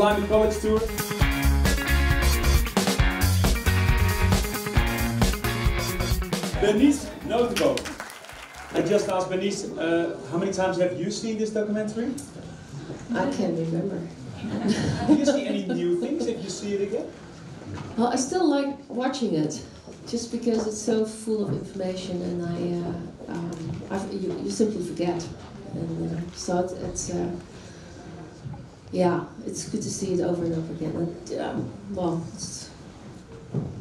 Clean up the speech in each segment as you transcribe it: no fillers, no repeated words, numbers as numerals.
Climate College Tour. Bernice Notenboom. I just asked Bernice, how many times have you seen this documentary? I can't remember. Do you see any new things if you see it again? Well, I still like watching it, just because it's so full of information, and you simply forget. And so yeah, it's good to see it over and over again. And, well,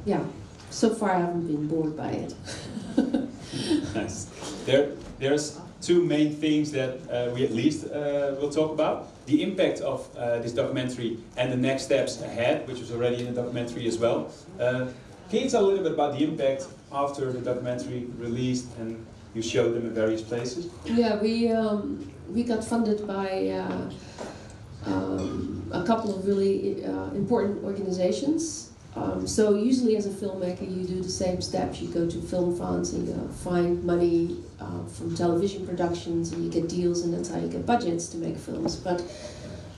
yeah, so far I haven't been bored by it. Nice. There's two main things that we at least will talk about. The impact of this documentary and the next steps ahead, which was already in the documentary as well. Can you tell a little bit about the impact after the documentary released and you showed them in various places? Yeah, we got funded by a couple of really important organizations. So usually as a filmmaker you do the same steps. You go to film funds and you find money from television productions and you get deals, and that's how you get budgets to make films. But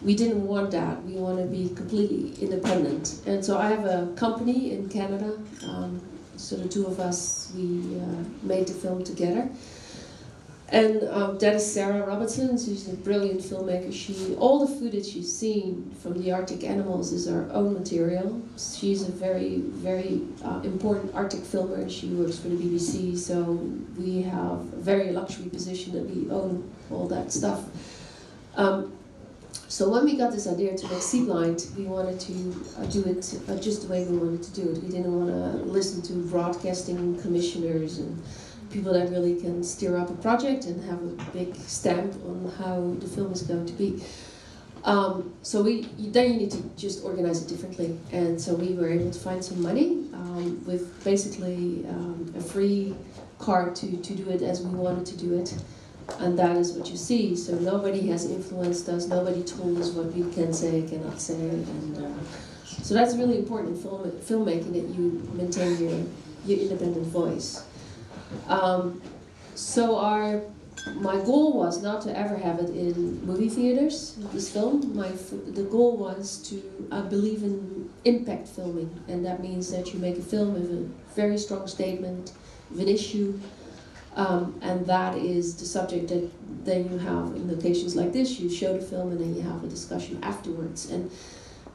we didn't want that. We want to be completely independent. And so I have a company in Canada. So the two of us, we made the film together. And that is Sarah Robertson. She's a brilliant filmmaker. All the footage you've seen from the Arctic animals is our own material. She's a very, very important Arctic filmer. She works for the BBC, so we have a very luxury position that we own all that stuff. So when we got this idea to make Sea Blind, we wanted to do it just the way we wanted to do it. We didn't want to listen to broadcasting commissioners and people that really can steer up a project and have a big stamp on how the film is going to be. So then you need to just organize it differently. And so we were able to find some money with basically a free card to do it as we wanted to do it. And that is what you see. So nobody has influenced us, nobody told us what we can say, cannot say. And so that's really important in filmmaking, that you maintain your independent voice. So my goal was not to ever have it in movie theaters, this film. The goal was to, I believe in impact filming, and that means that you make a film with a very strong statement, with an issue, and that is the subject that then you have in locations like this. You show the film and then you have a discussion afterwards. And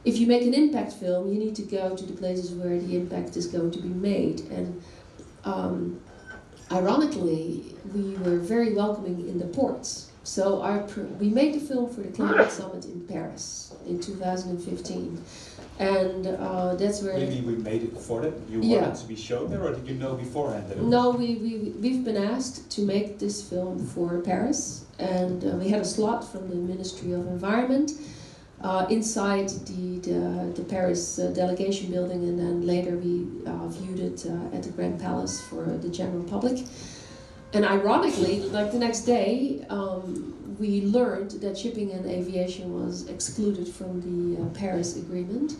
if you make an impact film, you need to go to the places where the impact is going to be made. And ironically, we were very welcoming in the ports. So we made the film for the Climate Summit in Paris in 2015. And that's where... Maybe we made it for that? You wanted to be shown there, or did you know beforehand that it was... No, we've been asked to make this film for Paris. And we had a slot from the Ministry of Environment inside the Paris delegation building, and then later we viewed it at the Grand Palace for the general public. And ironically, like the next day, we learned that shipping and aviation was excluded from the Paris Agreement,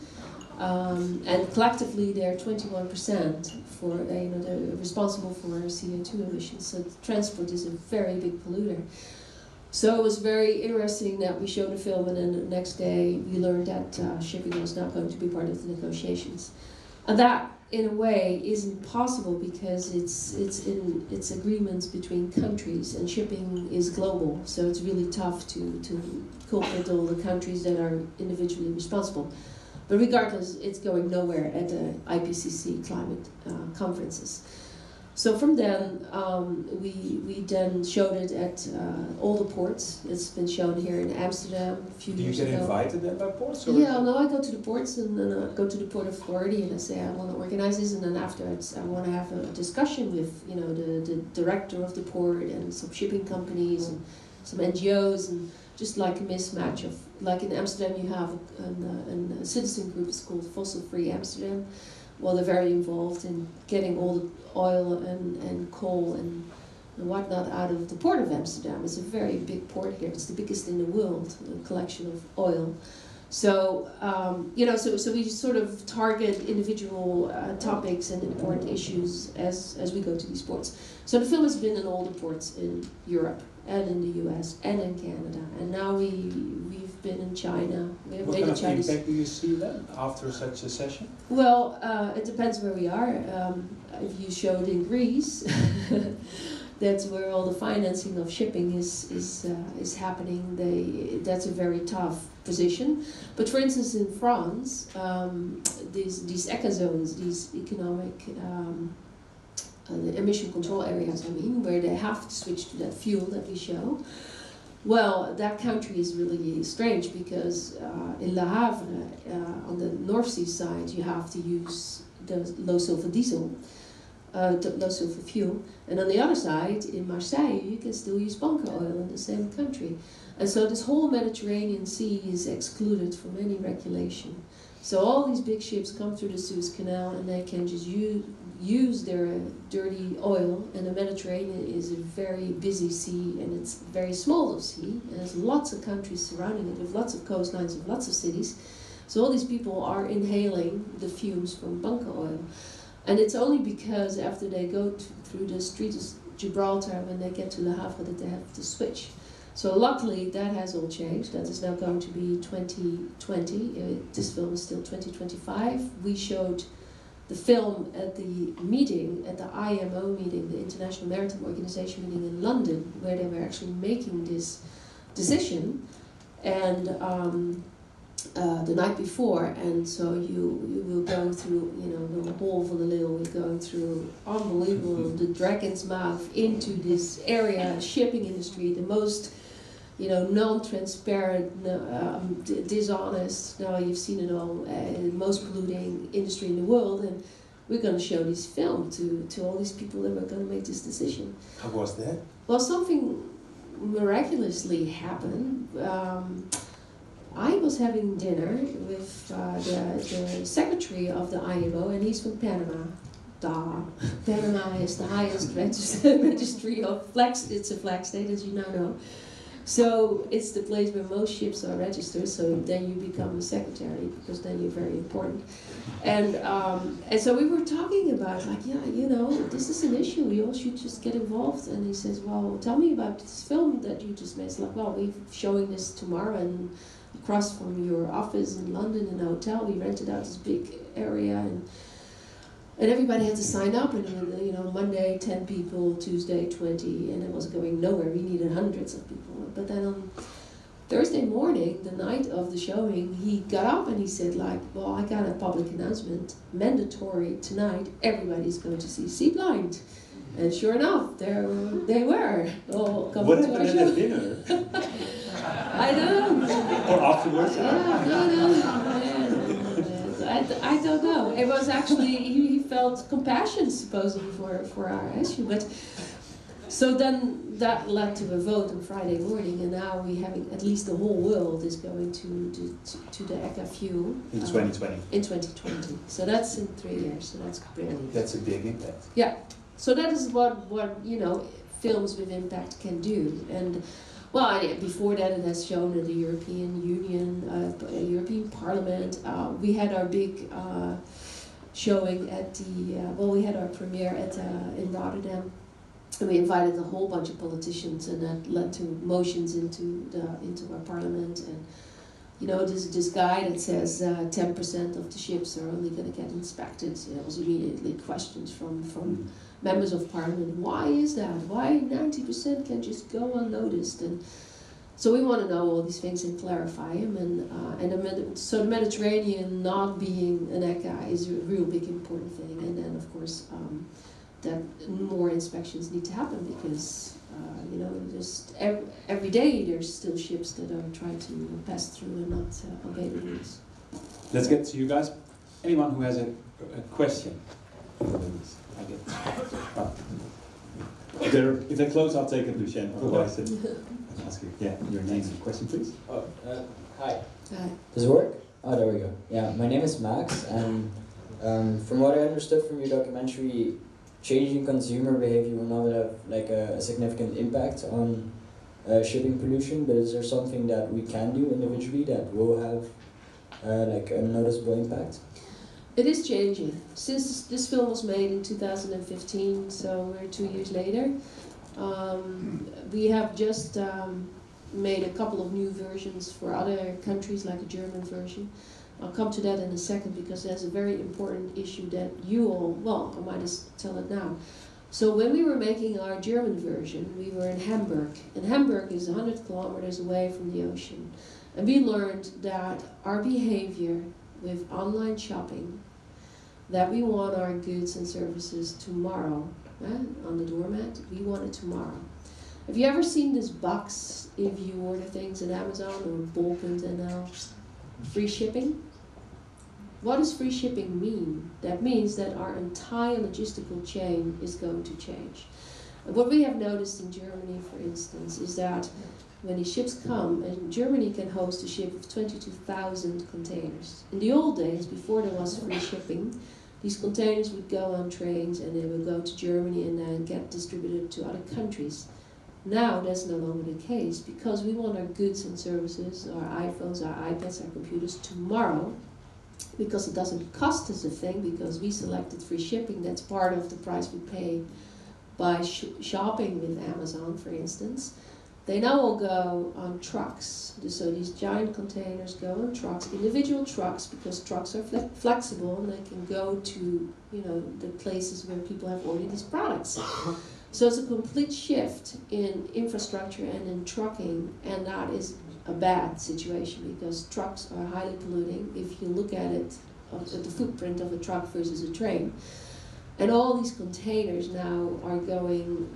and collectively they're 21% for they're responsible for CO2 emissions. So transport is a very big polluter. So it was very interesting that we showed the film, and then the next day we learned that shipping was not going to be part of the negotiations. And that, in a way, isn't possible because it's agreements between countries, and shipping is global. So it's really tough to cope with all the countries that are individually responsible. But regardless, it's going nowhere at the IPCC climate conferences. So from then, we then showed it at all the ports. It's been shown here in Amsterdam a few years ago. Do you get invited then by ports? Or? Yeah, no, I go to the ports, and then I go to the Port Authority and I say I want to organize this, and then afterwards I want to have a discussion with the director of the port and some shipping companies and some NGOs, and just like a mismatch of, like in Amsterdam you have a citizen group, it's called Fossil Free Amsterdam. Well, they're very involved in getting all the oil and coal and whatnot out of the port of Amsterdam. It's a very big port here. It's the biggest in the world, a collection of oil. So, so we sort of target individual topics and important issues as we go to these ports. So the film has been in all the ports in Europe. and in the US and in Canada. And now we've been in China. We have What made kind a of Chinese. impact do you see then after such a session? Well, it depends where we are. If you showed in Greece, that's where all the financing of shipping is happening. That's a very tough position. But for instance, in France, these ECA zones, these economic the emission control areas, I mean, where they have to switch to that fuel that we show. Well, that country is really strange because in Le Havre, on the North Sea side, you have to use the low sulfur diesel, low sulfur fuel, and on the other side, in Marseille, you can still use bunker oil in the same country. And so this whole Mediterranean Sea is excluded from any regulation. So all these big ships come through the Suez Canal and they can just use their dirty oil, and the Mediterranean is a very busy sea, and it's a very small sea, and there's lots of countries surrounding it with lots of coastlines of lots of cities. So all these people are inhaling the fumes from bunker oil. And it's only because after they go through the Strait of Gibraltar, when they get to Le Havre, that they have to switch. So luckily that has all changed. That is now going to be 2020. This film is still 2025. We showed the film at the meeting, at the IMO meeting, the International Maritime Organization meeting in London, where they were actually making this decision, and the night before. And so you will go through, you know, the whole of the Lille, we're going through unbelievable, the dragon's mouth into this area, shipping industry, the most, you know, non-transparent, dishonest, now you've seen it all, most polluting industry in the world, and we're going to show this film to all these people that were going to make this decision. How was that? Well, something miraculously happened. I was having dinner with the secretary of the IMO, and he's from Panama. Panama is the highest registry of flags. It's a flag state, as you now know. So it's the place where most ships are registered, so then you become a secretary, because then you're very important. And so we were talking about, like, yeah, you know, this is an issue, we all should just get involved. And he says, well, tell me about this film that you just made. It's like, well, we're showing this tomorrow, and across from your office in London in a hotel, we rented out this big area, and everybody had to sign up, and you know, Monday 10 people, Tuesday 20, and it was going nowhere. We needed hundreds of people. But then on Thursday morning, the night of the showing, he got up and he said, like, well, I got a public announcement, mandatory tonight, everybody's going to see Sea Blind. And sure enough, there they were, all coming to our show. What happened at dinner? I don't know. Or afterwards? I don't know. It was actually, he felt compassion supposedly for our issue. But so then that led to a vote on Friday morning, and now we having, at least the whole world is going to the ECA fuel. In 2020. In 2020. So that's in 3 years, so that's brilliant. That's a big impact. Yeah. So that is what you know, films with impact can do. And well, before that, it has shown in the European Union, European Parliament. We had our big showing at the, well, we had our premiere at in Rotterdam, and we invited a whole bunch of politicians, and that led to motions into our Parliament. And you know, this guy that says 10% of the ships are only going to get inspected. There was immediately questions from members of Parliament. Why is that? Why 90% can just go unnoticed? And so we want to know all these things and clarify them. And so the Mediterranean not being an ECA is a real big important thing. And then of course that more inspections need to happen, because you know, just every day there's still ships that are trying to pass through and not obey the rules. Let's get to you guys. Anyone who has a question? I get. If they're close, I'll take it, Lucien. Otherwise, I'll ask you. Yeah, your name and question, please. Oh, hi. Hi. Does it work? Oh, there we go. Yeah, my name is Max, and from what I understood from your documentary, changing consumer behavior will not have like a significant impact on shipping pollution. But is there something that we can do individually that will have like a noticeable impact? It is changing. Since this film was made in 2015, so we're 2 years later, We have just made a couple of new versions for other countries, like a German version. I'll come to that in a second because that's a very important issue that you all, well, I might just tell it now. So when we were making our German version, we were in Hamburg. And Hamburg is 100 kilometers away from the ocean. And we learned that our behavior with online shopping, that we want our goods and services tomorrow, on the doormat, we want it tomorrow. Have you ever seen this box if you order things at Amazon or bol.nl? Free shipping? What does free shipping mean? That means that our entire logistical chain is going to change. And what we have noticed in Germany, for instance, is that when these ships come, and Germany can host a ship of 22,000 containers. In the old days, before there was free shipping, these containers would go on trains and they would go to Germany and then get distributed to other countries. Now that's no longer the case because we want our goods and services, our iPhones, our iPads, our computers tomorrow, because it doesn't cost us a thing because we selected free shipping. That's part of the price we pay by shopping with Amazon, for instance. They now all go on trucks. So these giant containers go on trucks, individual trucks, because trucks are flexible and they can go to, you know, the places where people have ordered these products. So it's a complete shift in infrastructure and in trucking, and that is a bad situation because trucks are highly polluting. If you look at it, at the footprint of a truck versus a train, and all these containers now are going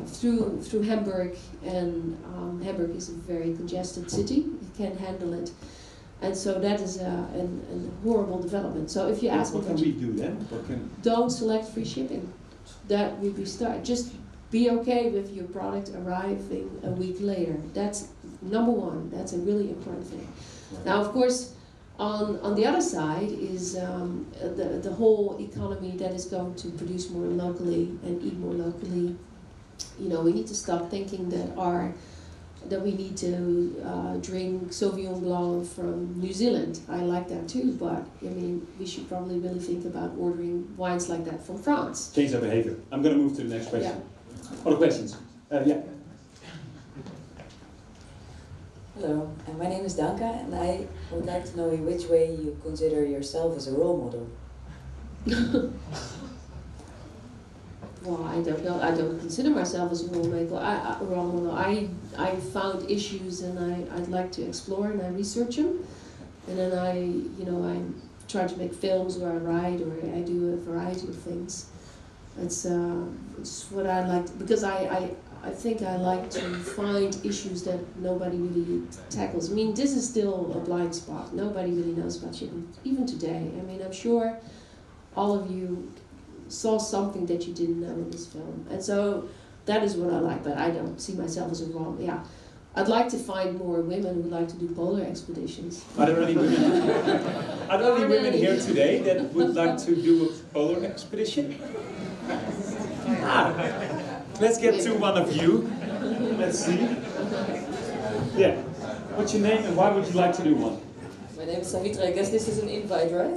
through Hamburg, and Hamburg is a very congested city. It can't handle it, and so that is a horrible development. So if you ask me, what can we do then? Don't select free shipping. That would be start. Just be okay with your product arriving a week later. That's number one. That's a really important thing. Right. Now, of course, on the other side is the whole economy that is going to produce more locally and eat more locally. You know, we need to stop thinking that we need to drink Sauvignon Blanc from New Zealand. I like that too, but I mean, we should probably really think about ordering wines like that from France. Change our behavior. I'm going to move to the next question. Yeah. Other questions? Yeah. Hello, my name is Danka, and I would like to know in which way you consider yourself as a role model. Well, I don't know. I don't consider myself as a role model. I found issues and I'd like to explore and I research them, and then I try to make films where I write or I do a variety of things. It's what I like because I think I like to find issues that nobody really tackles. I mean, this is still a blind spot. Nobody really knows about shipping, even today. I mean, I'm sure all of you saw something that you didn't know in this film, and so that is what I like. But I don't see myself as a role. Yeah, I'd like to find more women who like to do polar expeditions. Are there any women? Are there any women here today that would like to do a polar expedition? Let's get to one of you. Let's see. Yeah. What's your name and why would you like to do one? My name is Savitra. I guess this is an invite, right?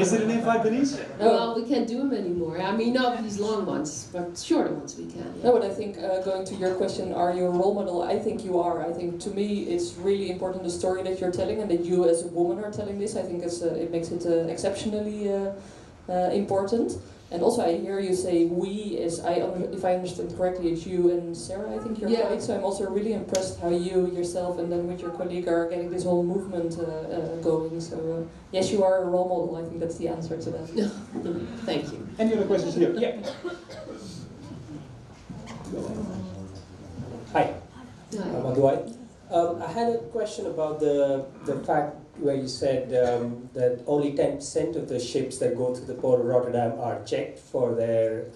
Is it an invite, Bernice? No, well, we can't do them anymore. I mean, not these long ones, but shorter ones we can. Yeah. No, but I think going to your question, are you a role model? I think you are. I think to me it's really important the story that you're telling and that you as a woman are telling this. I think it makes it exceptionally important. And also I hear you say we, if I understand correctly, it's you and Sarah, I think you're right. So I'm also really impressed how you yourself and then with your colleague are getting this whole movement going. So yes, you are a role model. I think that's the answer to that. Thank you. Any other questions here? Yeah. Hi. Hi. Dwight. I had a question about the fact where you said that only 10% of the ships that go through the port of Rotterdam are checked for their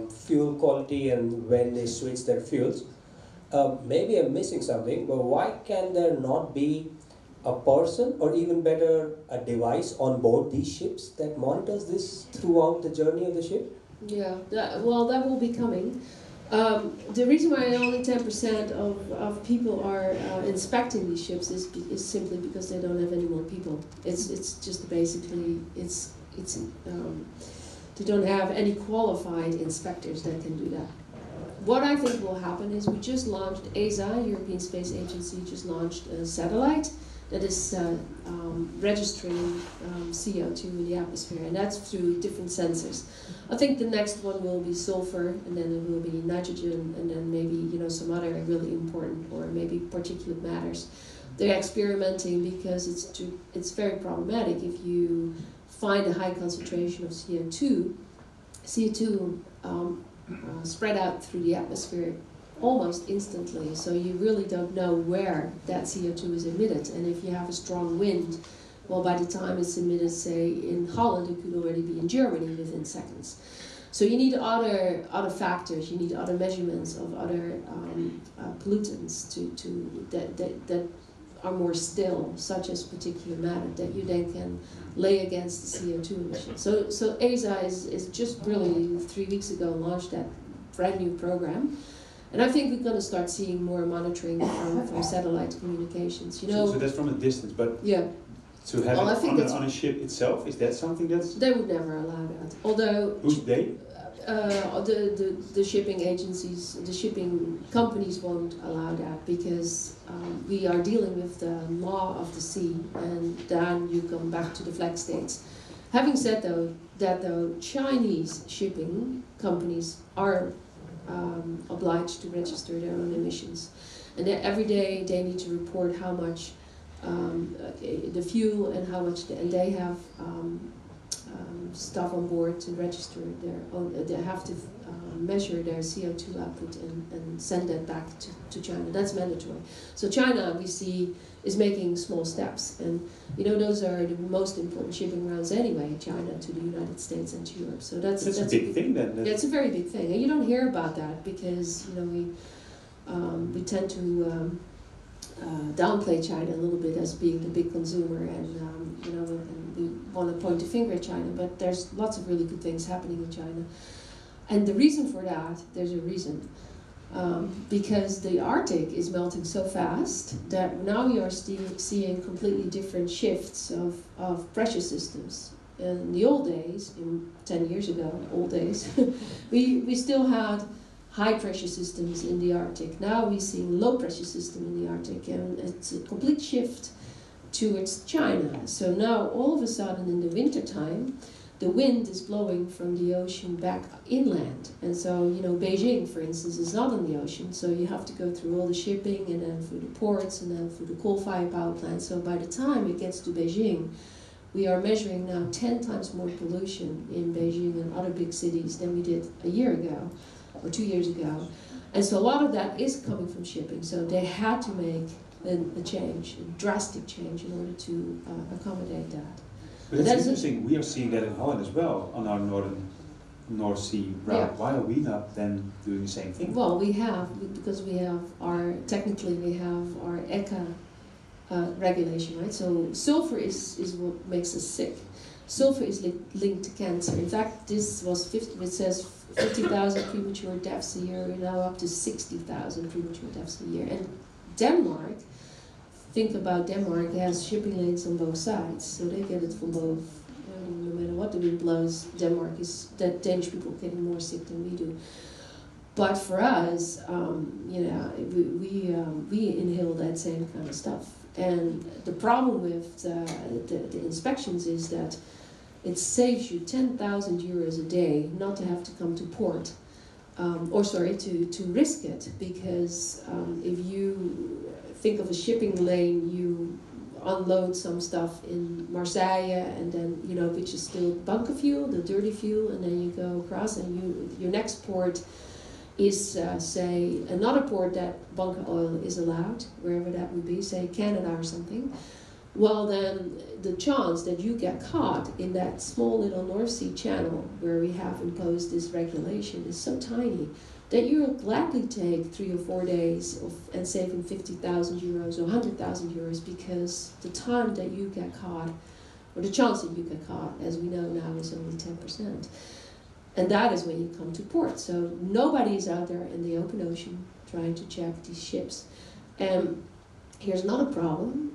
fuel quality and when they switch their fuels. Maybe I'm missing something, but why can there not be a person, or even better, a device on board these ships that monitors this throughout the journey of the ship? Yeah, that will be coming. The reason why only 10% of people are inspecting these ships is simply because they don't have any more people. It's just basically They don't have any qualified inspectors that can do that. What I think will happen is we just launched ESA, European Space Agency, just launched a satellite that is registering CO2 in the atmosphere, and that's through different sensors. I think the next one will be sulfur, and then it will be nitrogen, and then maybe some other really important, or maybe particulate matters. They're experimenting because it's very problematic if you find a high concentration of CO2 spread out through the atmosphere almost instantly, so you really don't know where that CO2 is emitted. And if you have a strong wind, well, by the time it's emitted, say, in Holland, it could already be in Germany within seconds. So you need other factors, you need other measurements of other pollutants that are more still, such as particulate matter, that you then can lay against the CO2 emissions. So ESA is just really 3 weeks ago launched that brand new program. And I think we're going to start seeing more monitoring from satellite communications. So that's from a distance, but yeah. To have it on a ship itself, is that something that's... They would never allow that. Although... Who's they? The shipping agencies, the shipping companies won't allow that, because we are dealing with the law of the sea, and then you come back to the flag states. Having said though, Chinese shipping companies are obliged to register their own emissions, and every day they need to report how much the fuel and how much, and they have stuff on board to register their own. They have to measure their CO2 output and send that back to China. That's mandatory. So China, we see, is making small steps, and those are the most important shipping routes anyway. China to the United States and to Europe. So that's a big thing then. Yeah, it's a very big thing, and you don't hear about that because we tend to downplay China a little bit as being the big consumer, and and we want to point the finger at China, but there's lots of really good things happening in China. And the reason for that, there's a reason. Because the Arctic is melting so fast that now we are seeing completely different shifts of pressure systems. In the old days, 10 years ago, old days, we still had high pressure systems in the Arctic. Now we're seeing low pressure system in the Arctic, and it's a complete shift towards China. So now all of a sudden in the winter time, the wind is blowing from the ocean back inland. And so, Beijing, for instance, is not on the ocean, so you have to go through all the shipping and then through the ports and then through the coal-fired power plant. So by the time it gets to Beijing, we are measuring now 10 times more pollution in Beijing and other big cities than we did a year ago or 2 years ago. And so a lot of that is coming from shipping. So they had to make a change, a drastic change, in order to accommodate that. But it's interesting, we are seeing that in Holland as well, on our North Sea route. Yeah. Why are we not then doing the same thing? Well, because we have our ECHA regulation, right? So sulfur is what makes us sick. Sulfur is linked to cancer. In fact, this was it says 50,000 premature deaths a year, we're now up to 60,000 premature deaths a year. And Denmark, think about Denmark, it has shipping lanes on both sides, so they get it from both. No matter what the wind blows, Danish people are getting more sick than we do. But for us, we inhale that same kind of stuff. And the problem with the inspections is that it saves you 10,000 euros a day not to have to come to port, to risk it, because if you think of a shipping lane, you unload some stuff in Marseille, and then which is still bunker fuel, the dirty fuel, and then you go across, and your next port is say another port that bunker oil is allowed, wherever that would be, say Canada or something. Well, then the chance that you get caught in that small little North Sea channel where we have imposed this regulation is so tiny that you'll gladly take 3 or 4 days and saving 50,000 euros or 100,000 euros, because the time that you get caught, or the chance that you get caught, as we know now, is only 10%. And that is when you come to port. So nobody is out there in the open ocean trying to check these ships. And here's another problem.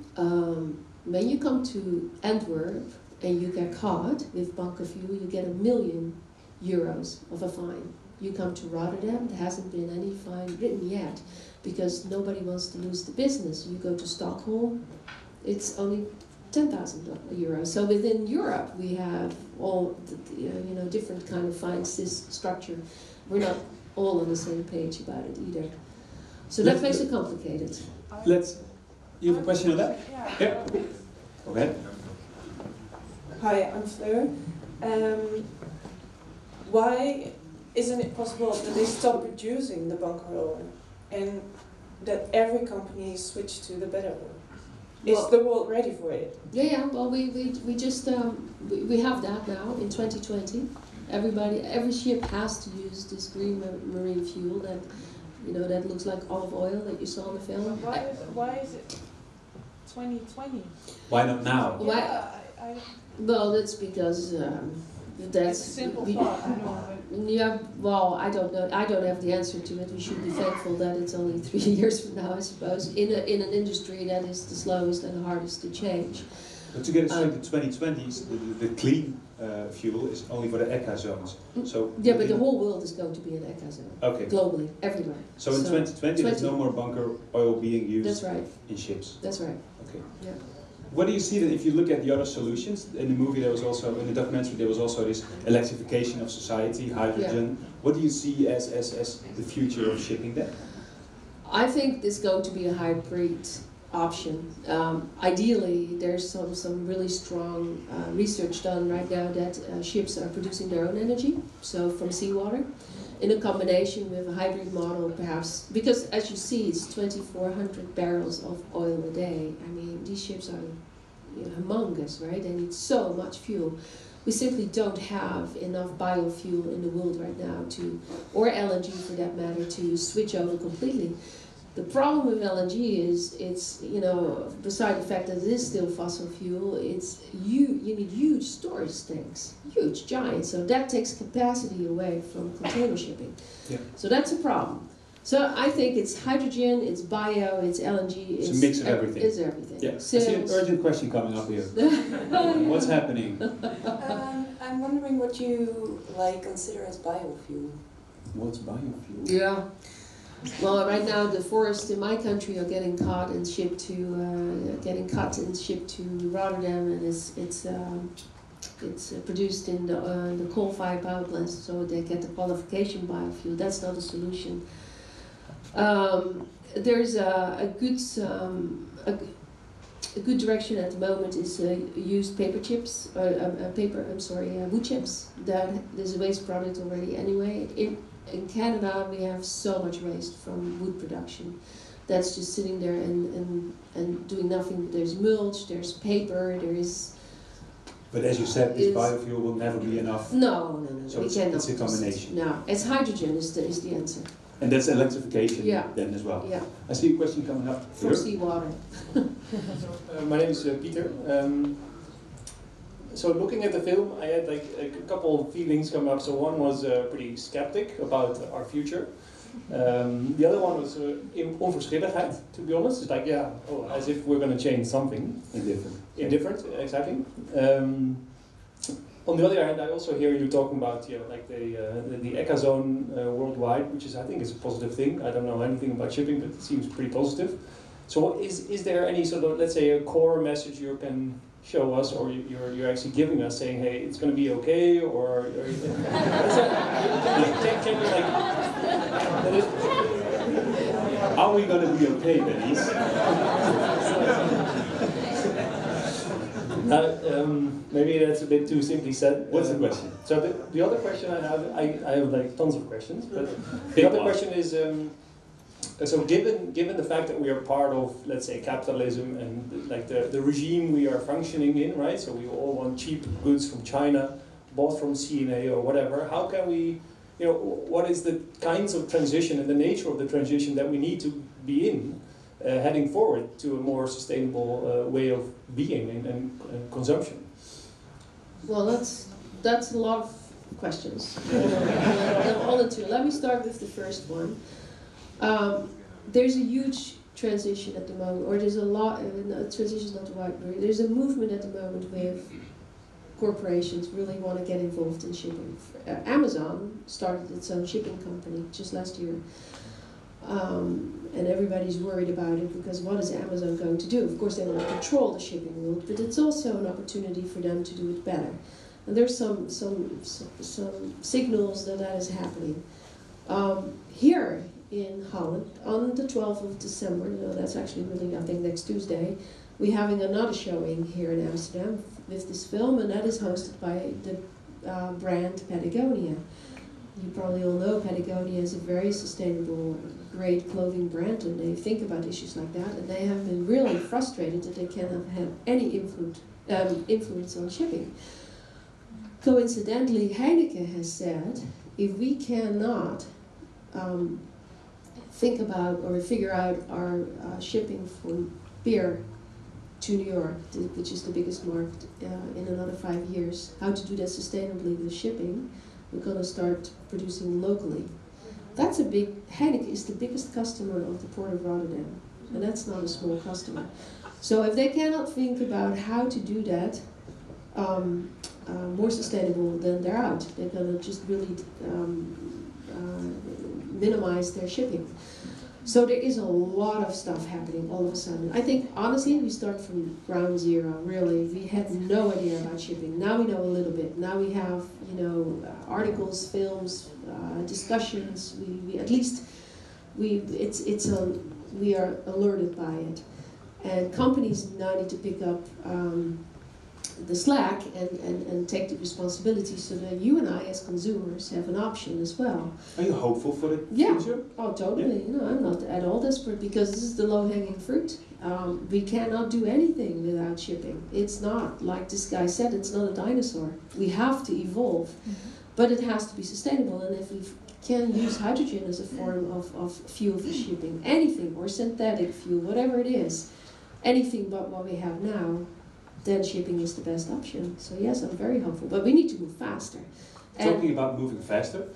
When you come to Antwerp and you get caught with bunker fuel, you get 1 million euros of a fine. You come to Rotterdam, there hasn't been any fine written yet, because nobody wants to lose the business. You go to Stockholm, it's only 10,000 euros. So within Europe, we have all different kind of fine structure. We're not all on the same page about it either. So that makes it complicated. You have a question on that? Yeah. Go ahead. Hi, I'm Fleur. Why isn't it possible that they stop producing the bunker oil and that every company switch to the better oil? Is the world ready for it? Yeah. Well, we just we have that now in 2020. Every ship has to use this green marine fuel that that looks like olive oil that you saw in the film. Why is it 2020? Why not now? Well, that's because that's it's a simple thought. I know. Yeah. Well, I don't know. I don't have the answer to it. We should be thankful that it's only 3 years from now, I suppose. In an industry that is the slowest and hardest to change. But to get it straight to 2020, the clean fuel is only for the ECA zones. So yeah, but the whole world is going to be an ECA zone. Okay. Globally, everywhere. So in 2020, there's no more bunker oil being used. That's right. In ships. That's right. Okay. Yeah. What do you see then if you look at the other solutions? In the movie there was also, in the documentary there was also this electrification of society, hydrogen. Yeah. What do you see as the future of shipping then? I think there's going to be a hybrid option. Ideally, there's some really strong research done right now that ships are producing their own energy, so from seawater, in a combination with a hybrid model perhaps, because as you see it's 2,400 barrels of oil a day. I mean, these ships are humongous, right? They need so much fuel. We simply don't have enough biofuel in the world right now or LNG for that matter, to switch over completely. The problem with LNG is it's, beside the fact that it is still fossil fuel, you need huge storage tanks, huge, giant. So that takes capacity away from container shipping. Yeah. So that's a problem. So I think it's hydrogen, it's bio, it's LNG. It's a mix of everything. It's everything. Yeah. I see an urgent question coming up here. What's happening? I'm wondering what you consider as biofuel. What's biofuel? Yeah. Well, right now the forests in my country are getting cut and shipped to Rotterdam, and it's produced in the coal-fired power plants, so they get the qualification biofuel. That's not a solution. There's a good direction at the moment is used paper chips, wood chips. That is a waste product already anyway. In Canada, we have so much waste from wood production. That's just sitting there and doing nothing. There's mulch, there's paper, there is... But as you said, this biofuel will never be enough. No. So it's a combination. No, it's hydrogen is the answer. And that's electrification then as well. Yeah. I see a question coming up. From seawater. My name is Peter. So looking at the film, I had a couple of feelings come up. So one was pretty skeptic about our future. The other one was onverschilligheid, to be honest. It's as if we're going to change something. Indifferent, exactly. On the other hand, I also hear you talking about the ECA zone worldwide, which I think is a positive thing. I don't know anything about shipping, but it seems pretty positive. So is there any sort of, let's say, a core message you can show us, or you're actually giving us, saying, hey, it's going to be okay, or can you are we going to be okay, Bernice? Maybe that's a bit too simply said. What's the question? So the other question I have tons of questions, but the other question is, so given the fact that we are part of, let's say, capitalism and the regime we are functioning in, right? So we all want cheap goods from China, bought from CNA or whatever. How can we, what is the kinds of transition and the nature of the transition that we need to be in, heading forward to a more sustainable way of being and consumption? Well, that's a lot of questions. All into. Let me start with the first one. There's a huge transition at the moment, or there's a lot. Transition is not the right word. There's a movement at the moment with corporations really want to get involved in shipping. Amazon started its own shipping company just last year. And everybody's worried about it because what is Amazon going to do? Of course, they want to control the shipping world, but it's also an opportunity for them to do it better. And there's some signals that is happening. Here in Holland, on the 12th of December, that's actually really, I think, next Tuesday, we're having another showing here in Amsterdam with this film, and that is hosted by the brand Patagonia. You probably all know Patagonia is a very sustainable, great clothing brand, and they think about issues like that, and they have been really frustrated that they cannot have any influence on shipping. Coincidentally, Heineken has said, if we cannot think about or figure out our shipping from beer to New York, which is the biggest market in another 5 years, how to do that sustainably with shipping, we're going to start producing locally. That's a big, Heineken is the biggest customer of the Port of Rotterdam, and that's not a small customer. So if they cannot think about how to do that more sustainable, then they're out. They're going to just really minimize their shipping. So there is a lot of stuff happening all of a sudden. I think, honestly, we start from ground zero, really. We had no idea about shipping. Now we know a little bit. Now we have, articles, films, discussions. We are alerted by it. And companies now need to pick up the slack and take the responsibility so that you and I as consumers have an option as well. Are you hopeful for the future? Oh, totally. Yeah. I'm not at all desperate because this is the low-hanging fruit. We cannot do anything without shipping. It's not, like this guy said, it's not a dinosaur. We have to evolve, but it has to be sustainable. And if we can use hydrogen as a form of fuel for shipping, anything, or synthetic fuel, whatever it is, anything but what we have now, then shipping is the best option. So yes, I'm very hopeful, but we need to move faster. Talking about moving faster,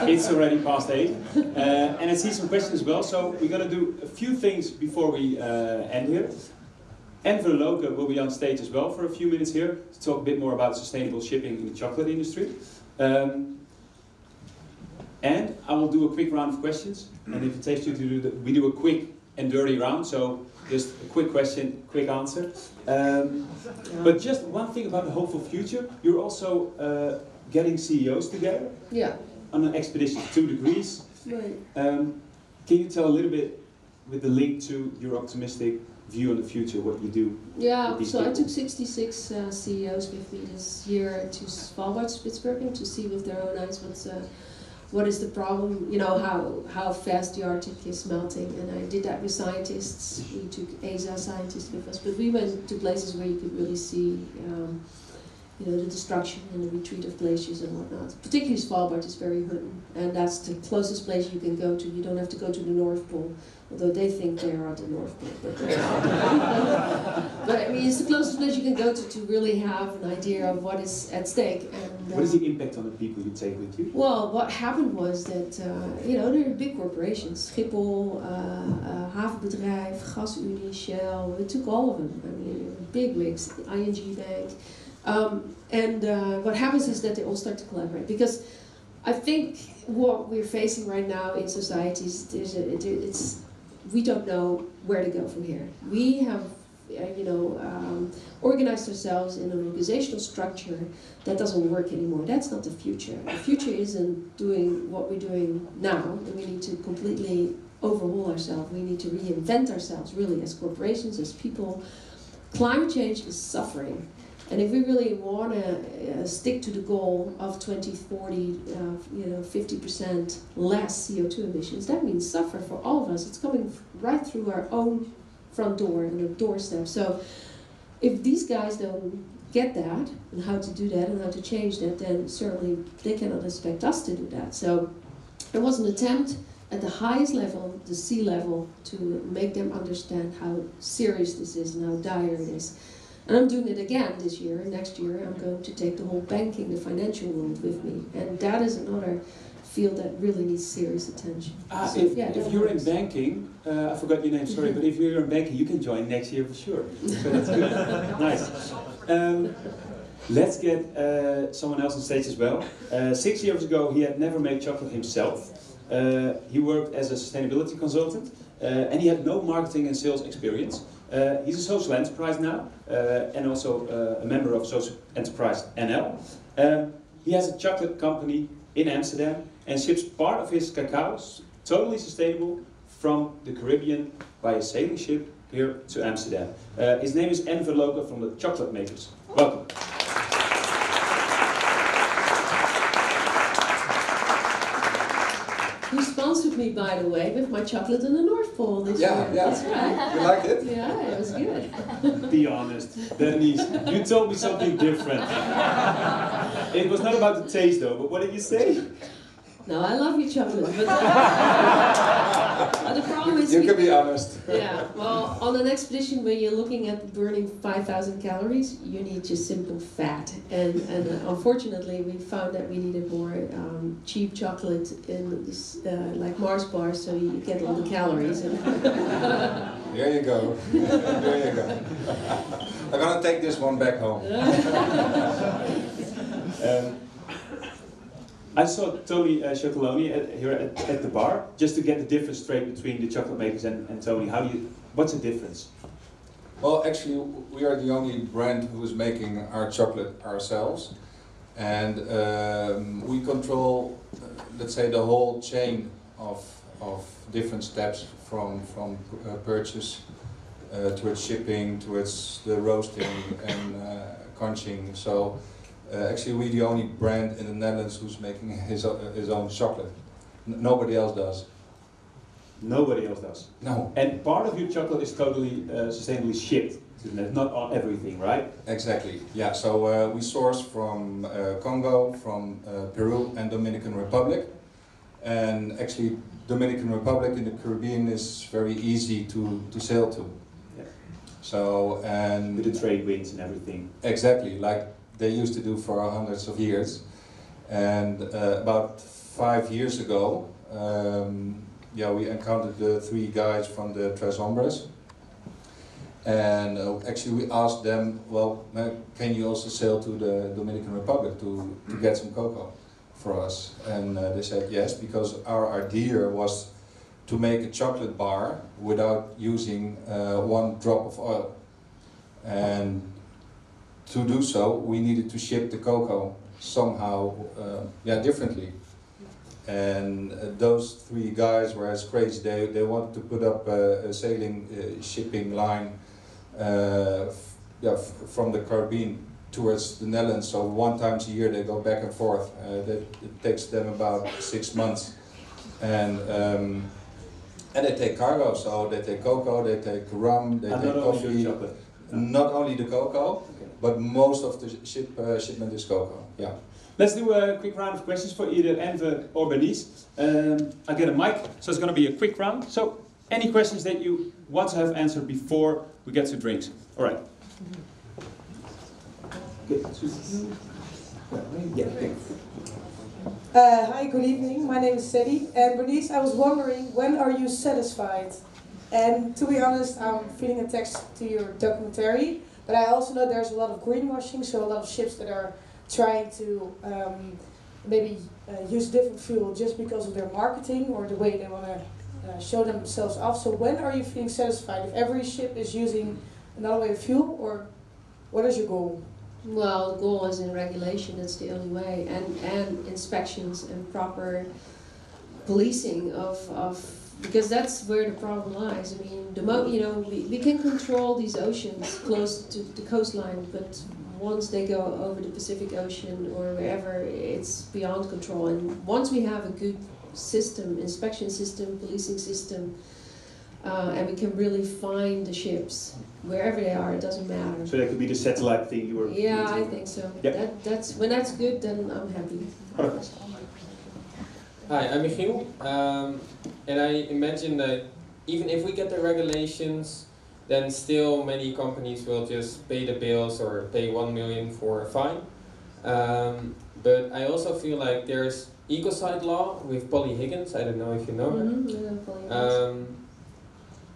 it's already past 8, and I see some questions as well, so we're going to do a few things before we end here. Enver Loke will be on stage as well for a few minutes here to talk a bit more about sustainable shipping in the chocolate industry. And I will do a quick round of questions, and if it takes you to do that, we do a quick and dirty round, so just a quick question, quick answer. But just one thing about the hopeful future, you're also getting CEOs together on an expedition to 2 degrees. Right. Can you tell a little bit with the link to your optimistic view on the future, what you do? Yeah, so I took 66 CEOs with me this year to Svalbard, Spitsbergen, to see with their own eyes what is the problem, how fast the Arctic is melting. And I did that with scientists. We took ESA scientists with us, but we went to places where you could really see the destruction and the retreat of glaciers and whatnot. Particularly Svalbard is very hidden, and that's the closest place you can go to. You don't have to go to the North Pole, although they think they are at the North Pole, but they're not. But I mean, it's the closest place you can go to really have an idea of what is at stake. And what is the impact on the people you take with you? Well, what happened was that there are big corporations, Schiphol, Havenbedrijf, GasUnie, Shell. We took all of them. I mean, big wigs, ING Bank. What happens is that they all start to collaborate, because I think what we're facing right now in societies, we don't know where to go from here. We have organized ourselves in an organizational structure that doesn't work anymore. That's not the future. The future isn't doing what we're doing now, and we need to completely overhaul ourselves. We need to reinvent ourselves, really, as corporations, as people. Climate change is suffering. And if we really want to stick to the goal of 2040, 50% less CO2 emissions, that means suffer for all of us. It's coming right through our own front door and the doorstep. So if these guys don't get that, and how to do that, and how to change that, then certainly they cannot expect us to do that. So there was an attempt at the highest level, the sea level, to make them understand how serious this is and how dire it is. And I'm doing it again this year. Next year I'm going to take the whole banking, the financial world with me. And that is another field that really needs serious attention. So, If that you're in works. banking, I forgot your name, sorry, but if you're in banking, you can join next year for sure. So that's good. Nice. Let's get someone else on stage as well. 6 years ago, he had never made chocolate himself. He worked as a sustainability consultant, and he had no marketing and sales experience. He's a social enterprise now, and also a member of Social Enterprise NL. He has a chocolate company in Amsterdam and ships part of his cacao, totally sustainable, from the Caribbean by a sailing ship here to Amsterdam. His name is Enver Loker from the Chocolate Makers. Welcome. You sponsored me, by the way, with my chocolate in the North Pole this year. Yeah. That's right. You like it? Yeah, it was good. Be honest, Bernice, you told me something different. It was not about the taste though, but what did you say? No, I love your chocolate, but the problem is... You can be honest. Yeah, well, on an expedition where you're looking at burning 5,000 calories, you need just simple fat. And unfortunately, we found that we needed more cheap chocolate in this, like Mars bars, so you get all the calories. There you go. There you go. I'm gonna take this one back home. I saw Tony Chocoloni here at the bar, just to get the difference straight between the chocolate makers and Tony. What's the difference? Well, actually, we are the only brand who is making our chocolate ourselves, and we control, let's say, the whole chain of different steps from purchase towards shipping, towards the roasting and conching. So. Actually, we're the only brand in the Netherlands who's making his own chocolate. Nobody else does. Nobody else does. No. And part of your chocolate is totally sustainably shipped, isn't it? Not all, everything, right? Exactly. Yeah. So we source from Congo, from Peru, and Dominican Republic. And actually, Dominican Republic in the Caribbean is very easy to sail to. Yeah. So and with the trade winds and everything. Exactly. Like they used to do for hundreds of years, and about 5 years ago, we encountered the 3 guys from the Tres Hombres, and actually we asked them, well, can you also sail to the Dominican Republic to get some cocoa for us? And they said yes, because our idea was to make a chocolate bar without using 1 drop of oil. And to do so, we needed to ship the cocoa somehow, differently. And those 3 guys were as crazy. They wanted to put up a sailing shipping line from the Caribbean towards the Netherlands. So 1 time a year they go back and forth. It takes them about 6 months, and they take cargo. So they take cocoa, they take rum, they take coffee. Not only the cocoa. But most of the shipment is cocoa, yeah. Let's do a quick round of questions for either Enver or Bernice. I get a mic, so it's going to be a quick round. So, any questions that you want to have answered before we get to drinks? All right. Hi, good evening. My name is Sadie. And Bernice, I was wondering, when are you satisfied? And to be honest, I'm feeling attached to your documentary. But I also know there's a lot of greenwashing, so a lot of ships that are trying to maybe use different fuel just because of their marketing or the way they want to show themselves off. So when are you feeling satisfied? If every ship is using another way of fuel, or what is your goal? Well, the goal is in regulation, that's the only way, and inspections and proper policing of because that's where the problem lies. I mean, we can control these oceans close to the coastline, but once they go over the Pacific Ocean or wherever, it's beyond control. And once we have a good system, inspection system, policing system, and we can really find the ships wherever they are, it doesn't matter. So that could be the satellite thing you were. Yeah, I think so. Yep. That's when that's good, then I'm happy. Hi, I'm Michiel, and I imagine that even if we get the regulations, then still many companies will just pay the bills or pay 1 million for a fine. But I also feel like there's ecocide law with Polly Higgins. I don't know if you know her. Yeah, Polly Higgins.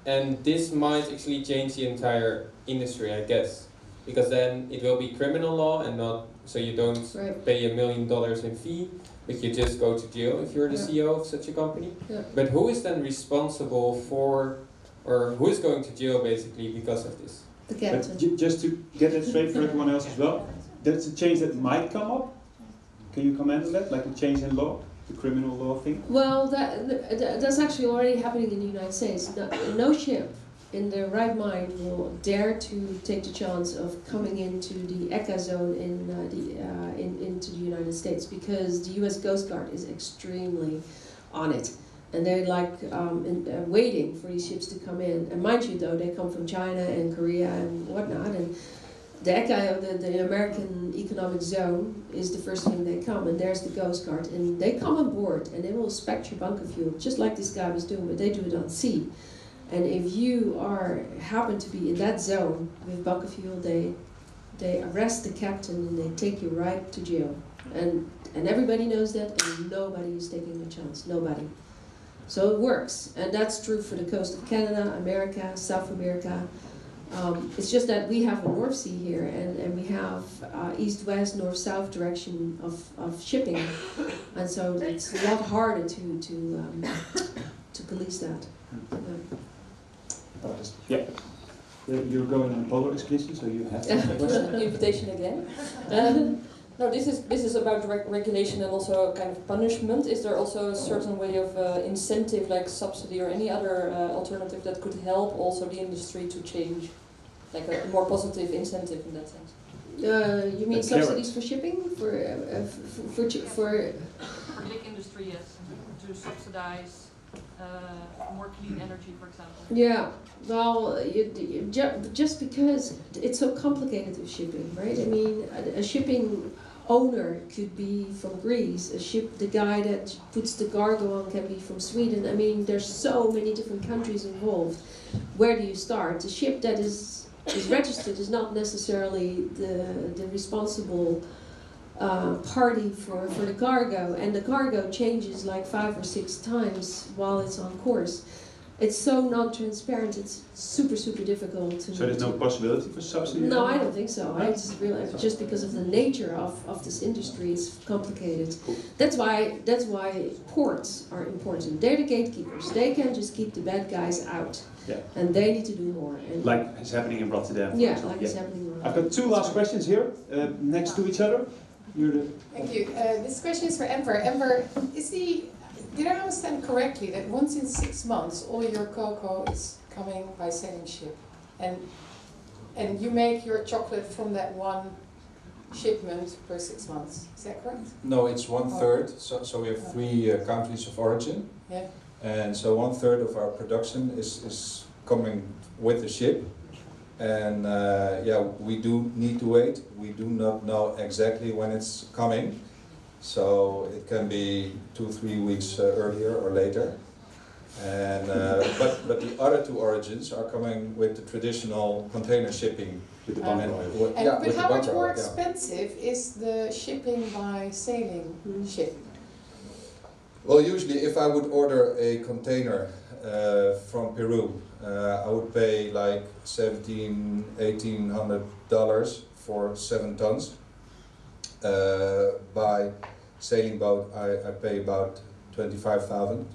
And this might actually change the entire industry, I guess, because then it will be criminal law and not, so you don't pay $1 million in fee, but you just go to jail if you're the CEO of such a company. Yeah. But who is then responsible for, or who is going to jail basically because of this? The captain. But just to get it straight for everyone else as well, that's a change that might come up. Can you comment on that, like a change in law? The criminal law thing? Well, that's actually already happening in the United States. No ship in their right mind will dare to take the chance of coming into the ECA zone into the United States, because the U.S. Coast Guard is extremely on it, and they're like waiting for these ships to come in. And mind you, though, they come from China and Korea and whatnot, and the ECA, the American Economic Zone, is the first thing they come, and there's the Coast Guard, and they come on board and they will inspect your bunker fuel, just like this guy was doing, but they do it on sea. And if you happen to be in that zone with bunker fuel, they arrest the captain and they take you right to jail. And everybody knows that, and nobody is taking a chance. Nobody. So it works, and that's true for the coast of Canada, America, South America. It's just that we have a North Sea here, and we have east-west, north-south direction of shipping, and so it's a lot harder to police that. Yeah. You're going on a polar expedition, so you have to question. Invitation again. No, this is about regulation and also kind of punishment. Is there also a certain way of incentive, like subsidy or any other alternative that could help also the industry to change, like a more positive incentive in that sense? You mean subsidies for shipping, for big industry, yes, to subsidize more clean energy, for example. Yeah, well, just because it's so complicated with shipping, right? I mean, a shipping owner could be from Greece. The guy that puts the cargo on can be from Sweden. I mean, there's so many different countries involved. Where do you start? The ship that is registered is not necessarily the responsible party for the cargo, and the cargo changes like 5 or 6 times while it's on course. It's so non-transparent, it's super difficult to... So there's no possibility for subsidy? No, I don't think so. I just realize just because of the nature of this industry, it's complicated. Cool. That's why ports are important. They're the gatekeepers. They can just keep the bad guys out. Yeah. And they need to do more. And like it's happening in Rotterdam. Yeah, like it's happening in Rotterdam. I've got 2 last questions here, next to each other. Thank you. This question is for Enver. Enver, did I understand correctly that once in 6 months all your cocoa is coming by sailing ship, and you make your chocolate from that one shipment per 6 months? Is that correct? No, it's 1/3. So we have 3 countries of origin. Yeah. And so 1/3 of our production is coming with the ship. And yeah, we do need to wait. We do not know exactly when it's coming. So it can be 2 or 3 weeks earlier or later. And but the other 2 origins are coming with the traditional container shipping. With the bunker oil. But how much more expensive is the shipping by sailing ship? Well, usually if I would order a container from Peru, I would pay like $1,700–1,800 for 7 tons. By sailing boat, I pay about 25,000.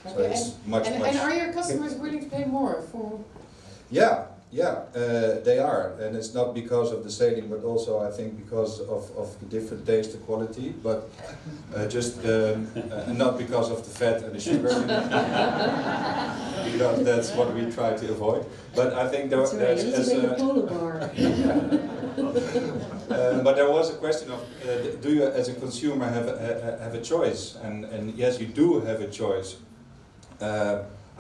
Okay. So it's much. And are your customers willing to pay more for? Yeah, they are, and it's not because of the sailing, but also I think because of the different taste, the quality, but just not because of the fat and the sugar, because that's what we try to avoid. But I think there's a polar bar. But there was a question of, do you as a consumer have a choice? And yes, you do have a choice.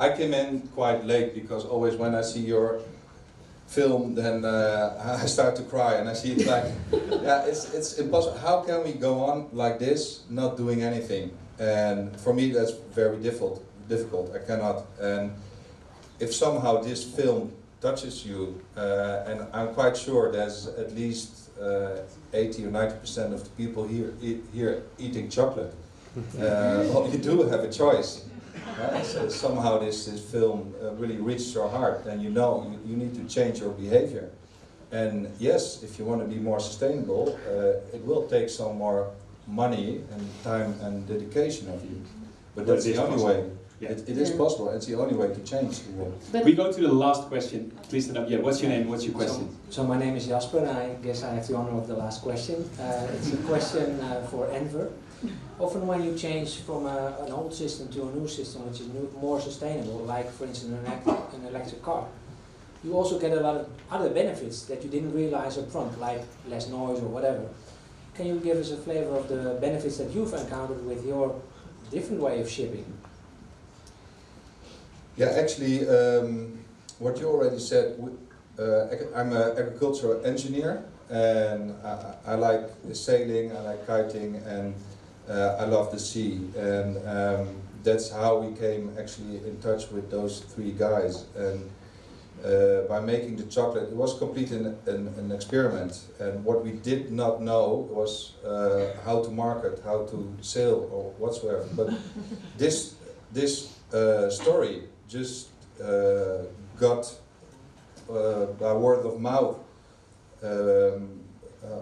I came in quite late because always when I see your film, then I start to cry, and I see it like, yeah, it's impossible. How can we go on like this, not doing anything? And for me, that's very difficult. I cannot. And if somehow this film touches you, and I'm quite sure there's at least 80 or 90% of the people here eating chocolate. Well, you do have a choice. So somehow this film really reached your heart, and you know you need to change your behavior. And yes, if you want to be more sustainable, it will take some more money and time and dedication of you. But that's the only way. Yeah. It is possible. It's the only way to change the world. We go to the last question. Please stand up. Yeah, what's your name? What's your question? So my name is Jasper, and I guess I have the honor of the last question. It's a question for Enver. Often when you change from an old system to a new system which is more sustainable, like for instance an electric car, you also get a lot of other benefits that you didn't realize up front, like less noise or whatever. Can you give us a flavor of the benefits that you've encountered with your different way of shipping? Yeah, actually, what you already said, I'm an agricultural engineer, and I like sailing, I like kiting, and I love the sea. And that's how we came actually in touch with those three guys. And by making the chocolate, it was completely an experiment. And what we did not know was how to market, how to sell, or whatsoever. But this story just got by word of mouth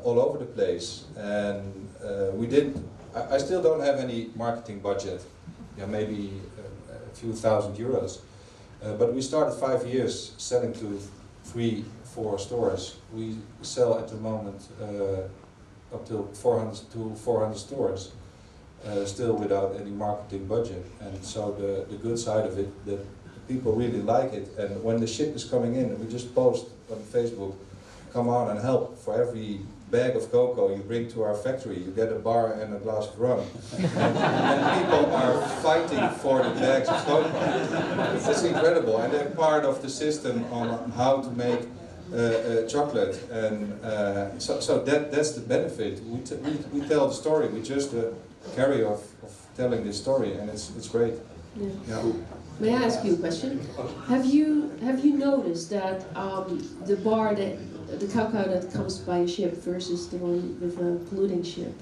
all over the place, and we didn't. I still don't have any marketing budget. Yeah, maybe a few €1,000. But we started 5 years selling to 3-4 stores. We sell at the moment up to 400 stores. Still without any marketing budget, and so the good side of it, that people really like it, and when the ship is coming in, we just post on Facebook, come on and help. For every bag of cocoa you bring to our factory, you get a bar and a glass of rum. and people are fighting for the bags of cocoa. It's incredible, and they're part of the system on how to make chocolate, and so that's the benefit. We tell the story. We just carrier of telling this story, and it's great. Yeah. Yeah. May I ask you a question? Have you noticed that the bar the cacao that comes by a ship versus the one with a polluting ship?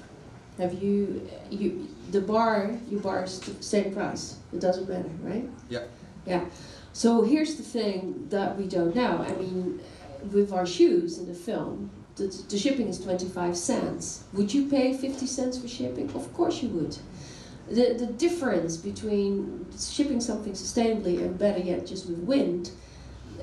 Have the bar is the same price? It doesn't matter, right? Yeah. Yeah. So here's the thing that we don't know. I mean, with our shoes in the film, the shipping is 25 cents. Would you pay 50 cents for shipping? Of course you would. The difference between shipping something sustainably and better yet just with wind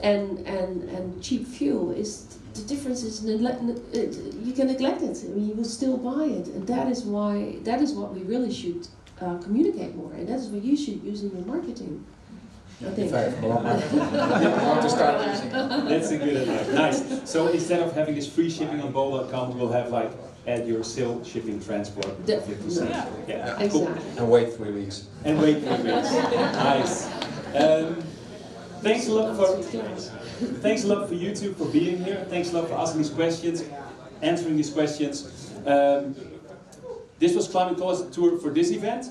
and cheap fuel is the difference is you can neglect it. I mean, you will still buy it, and that is what we really should communicate more, and that is what you should use in your marketing. I think. To start using. That's a good idea. Nice. So instead of having this free shipping on bol.com, we'll have like add your sale shipping transport 50 cents. Yeah. Exactly. Cool. And wait 3 weeks. And wait 3 weeks. Nice. Thanks a lot for you two for being here. Thanks a lot for asking these questions, answering these questions. This was Climate College Tour for this event.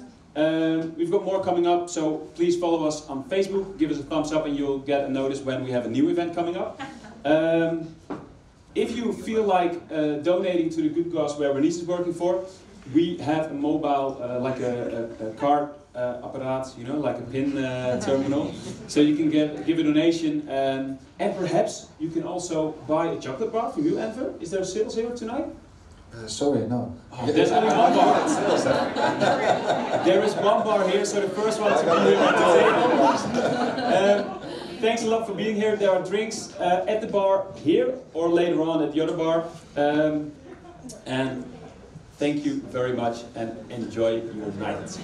We've got more coming up, so please follow us on Facebook, give us a thumbs up, and you'll get a notice when we have a new event coming up. If you feel like donating to the good cause where Bernice is working for, we have a mobile, like a card apparaat, you know, like a PIN terminal. So you can give a donation, and perhaps you can also buy a chocolate bar from you, Enver. Is there sales here tonight? Sorry, no. Oh, there's only one bar. There is one bar here, so the first one to be here at the table. Thanks a lot for being here. There are drinks at the bar here or later on at the other bar. And thank you very much and enjoy your night.